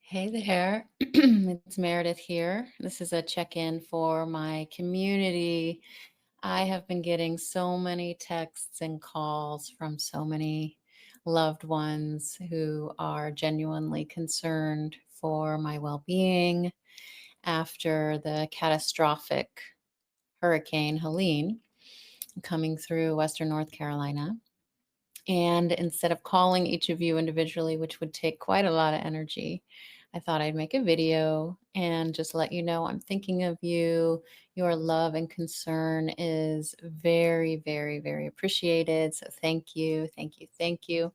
Hey there, it's Meredith here. This is a check in for my community. I have been getting so many texts and calls from so many loved ones who are genuinely concerned for my well being after the catastrophic Hurricane Helene coming through Western North Carolina. And instead of calling each of you individually, which would take quite a lot of energy, I thought I'd make a video and just let you know I'm thinking of you. Your love and concern is very, very, very appreciated. So thank you, thank you, thank you.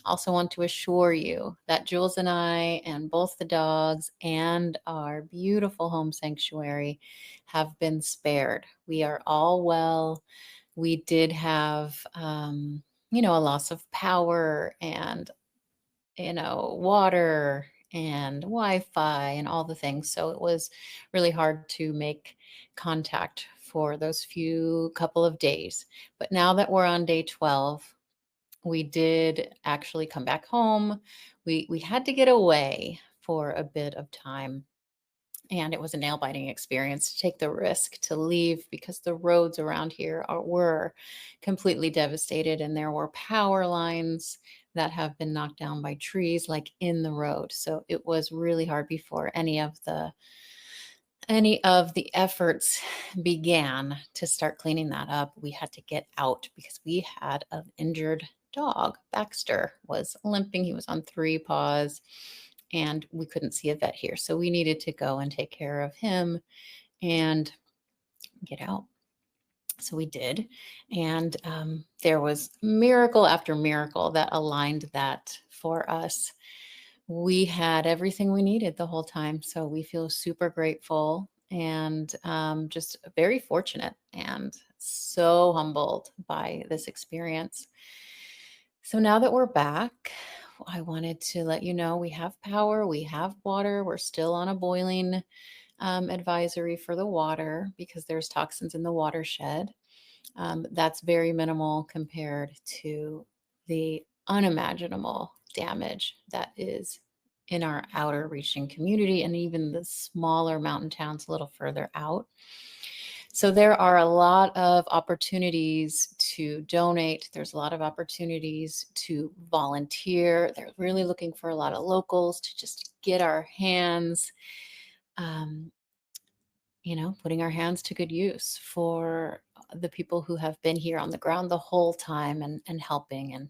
Also want to assure you that Jules and I and both the dogs and our beautiful home sanctuary have been spared. We are all well. We did have a loss of power and, water and Wi-Fi and all the things. So it was really hard to make contact for those few couple of days. But now that we're on day 12, we did actually come back home. We had to get away for a bit of time, and it was a nail biting experience to take the risk to leave because the roads around here were completely devastated, and there were power lines that have been knocked down by trees like in the road. So it was really hard before any of the efforts began to start cleaning that up. We had to get out because we had an injured dog. Baxter was limping. He was on three paws, and we couldn't see a vet here. So we needed to go and take care of him and get out. So we did. And there was miracle after miracle that aligned that for us. We had everything we needed the whole time. So we feel super grateful and just very fortunate and so humbled by this experience. So now that we're back, I wanted to let you know we have power, we have water, we're still on a boiling advisory for the water because there's toxins in the watershed. That's very minimal compared to the unimaginable damage that is in our outer reaching community and even the smaller mountain towns a little further out. So there are a lot of opportunities to donate. There's a lot of opportunities to volunteer. They're really looking for a lot of locals to just get our hands, um, putting our hands to good use for the people who have been here on the ground the whole time and helping. And,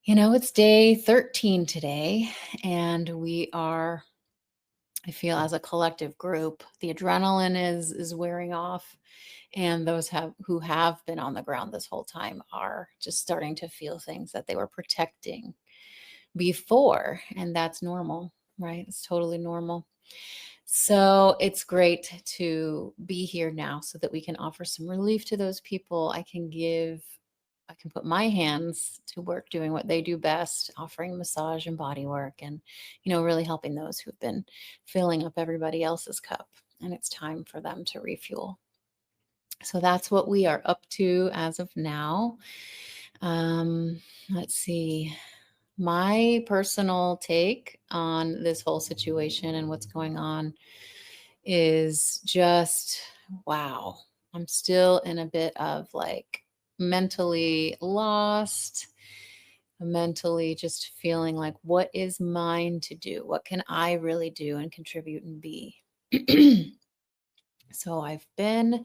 it's day 13 today, and I feel as a collective group, the adrenaline is wearing off, and those who have been on the ground this whole time are just starting to feel things that they were protecting before, and that's normal, right? It's totally normal. So it's great to be here now so that we can offer some relief to those people. I can put my hands to work doing what they do best, offering massage and body work and, really helping those who've been filling up everybody else's cup. And it's time for them to refuel. So that's what we are up to as of now. Let's see. My personal take on this whole situation and what's going on is just wow. I'm still in a bit of like mentally lost, mentally just feeling like, what is mine to do? What can I really do and contribute and be? So I've been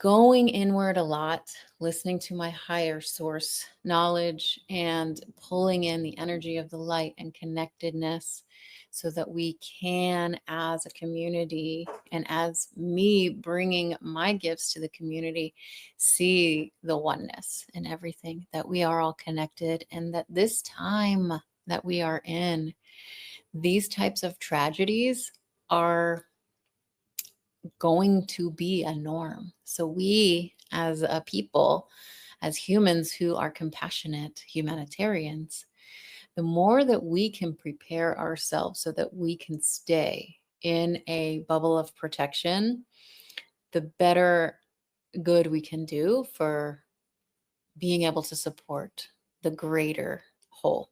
going inward a lot, listening to my higher source knowledge and pulling in the energy of the light and connectedness so that we can, as a community, and as me bringing my gifts to the community, see the oneness in everything, that we are all connected, and that this time that we are in, these types of tragedies are going to be a norm. So we, as a people, as humans who are compassionate humanitarians, the more that we can prepare ourselves so that we can stay in a bubble of protection, the better good we can do for being able to support the greater whole.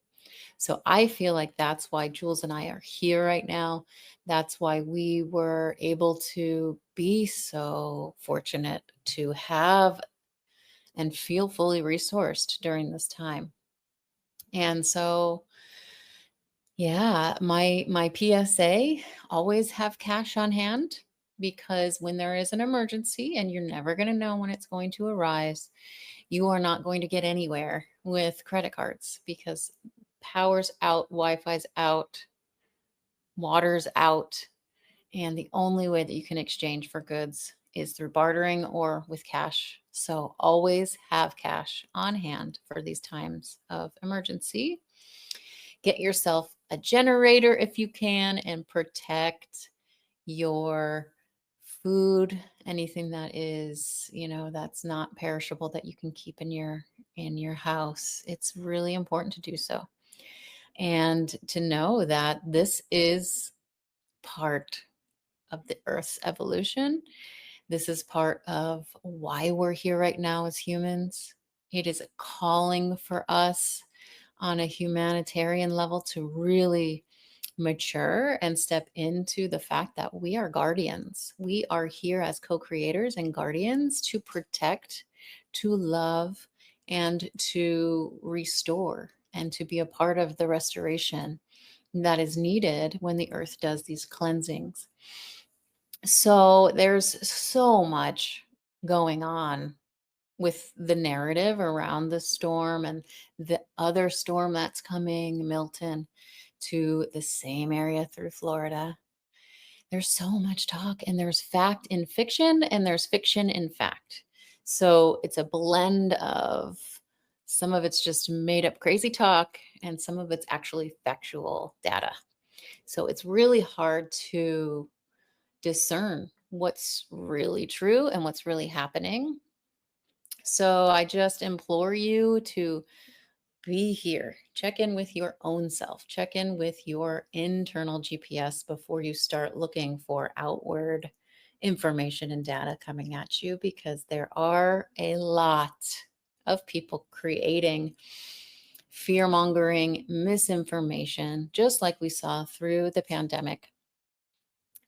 So I feel like that's why Jules and I are here right now. That's why we were able to be so fortunate to have and feel fully resourced during this time. And so, yeah, my PSA, always have cash on hand, because when there is an emergency, and you're never going to know when it's going to arise, you are not going to get anywhere with credit cards, because power's out, Wi-Fi's out, water's out, and the only way that you can exchange for goods is through bartering or with cash. So always have cash on hand for these times of emergency. Get yourself a generator if you can, and protect your food, anything that is, that's not perishable, that you can keep in your house. It's really important to do so. And to know that this is part of the Earth's evolution. This is part of why we're here right now as humans. It is a calling for us on a humanitarian level to really mature and step into the fact that we are guardians. We are here as co creators and guardians to protect, to love, and to restore, and to be a part of the restoration that is needed when the earth does these cleansings. So there's so much going on with the narrative around the storm and the other storm that's coming, Milton, to the same area through Florida. There's so much talk, and there's fact in fiction, and there's fiction in fact. So it's a blend of, some of it's just made up crazy talk, and some of it's actually factual data. So it's really hard to discern what's really true and what's really happening. So I just implore you to be here. Check in with your own self. Check in with your internal GPS before you start looking for outward information and data coming at you, because there are a lot of people creating fear mongering, misinformation, just like we saw through the pandemic.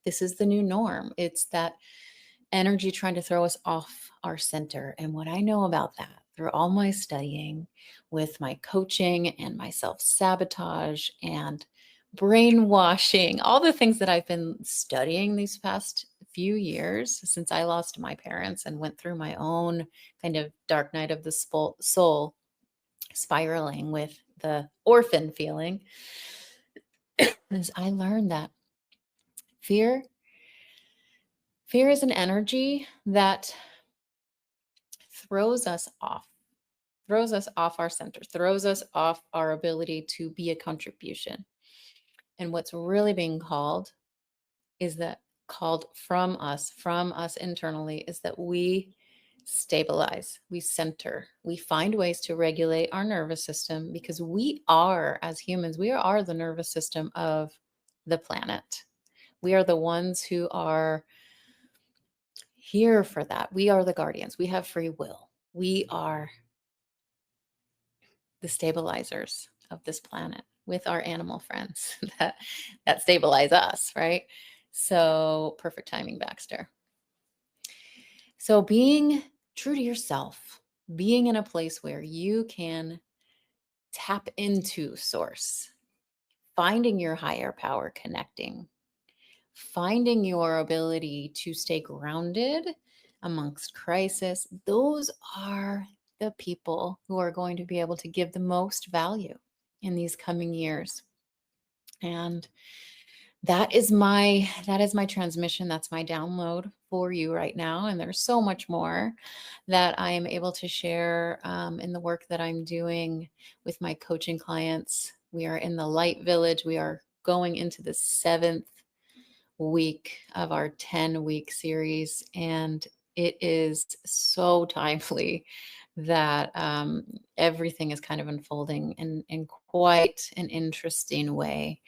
This is the new norm. It's that energy trying to throw us off our center. And what I know about that through all my studying with my coaching and my self sabotage and brainwashing, all the things that I've been studying these past few years since I lost my parents and went through my own kind of dark night of the soul, spiraling with the orphan feeling, is I learned that fear is an energy that throws us off, our center, throws us off our ability to be a contribution. And what's really being called is that, called from us internally, is that we stabilize, we center, we find ways to regulate our nervous system, because we are, as humans, we are the nervous system of the planet. We are the ones who are here for that. We are the guardians. We have free will. We are the stabilizers of this planet with our animal friends that stabilize us, right? So perfect timing, Baxter. So being true to yourself, being in a place where you can tap into source, finding your higher power, connecting, finding your ability to stay grounded amongst crisis, those are the people who are going to be able to give the most value in these coming years. And that is my transmission. That's my download for you right now. And there's so much more that I am able to share in the work that I'm doing with my coaching clients. We are in the Light Village. We are going into the 7th week of our 10-week series, and it is so timely that everything is kind of unfolding in quite an interesting way.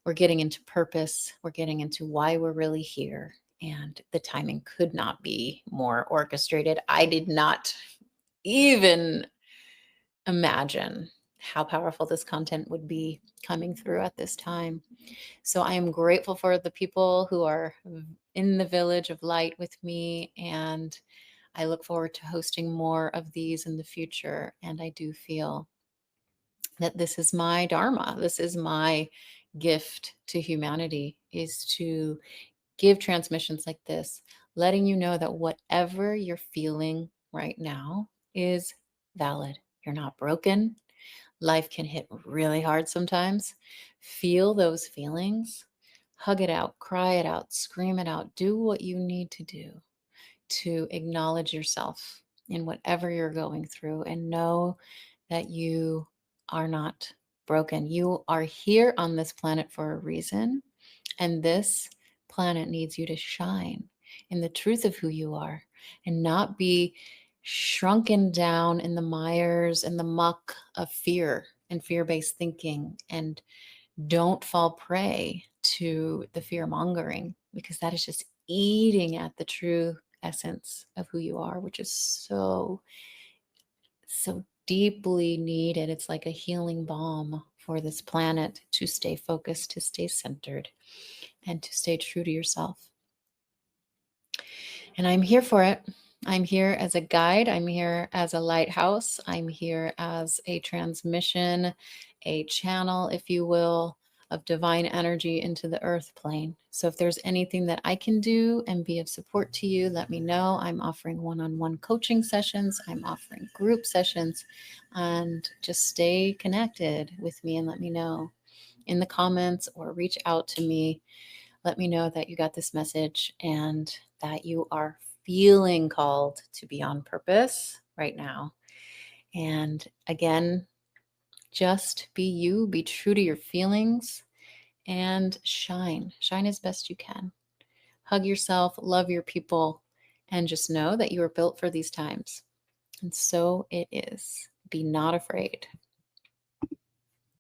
We're getting into purpose, we're getting into why we're really here, and the timing could not be more orchestrated. I did not even imagine how powerful this content would be coming through at this time. So I am grateful for the people who are in the village of light with me, and I look forward to hosting more of these in the future. And I do feel that this is my dharma. This is my gift to humanity, is to give transmissions like this, letting you know that whatever you're feeling right now is valid. You're not broken. Life can hit really hard sometimes. Feel those feelings, hug it out, cry it out, scream it out. Do what you need to do to acknowledge yourself in whatever you're going through, and know that you are not broken. You are here on this planet for a reason, and this planet needs you to shine in the truth of who you are and not be shrunken down in the mires and the muck of fear and fear based thinking. And don't fall prey to the fear mongering, because that is just eating at the true essence of who you are, which is so, so deeply needed. It's like a healing balm for this planet to stay focused, to stay centered, and to stay true to yourself. And I'm here for it. I'm here as a guide. I'm here as a lighthouse. I'm here as a transmission, a channel, if you will, of divine energy into the earth plane. So if there's anything that I can do and be of support to you, let me know. I'm offering one-on-one coaching sessions. I'm offering group sessions, and just stay connected with me and let me know in the comments or reach out to me. Let me know that you got this message and that you are feeling called to be on purpose right now. And again, just be you, be true to your feelings, and shine. Shine as best you can. Hug yourself, love your people, and just know that you are built for these times. And so it is. Be not afraid.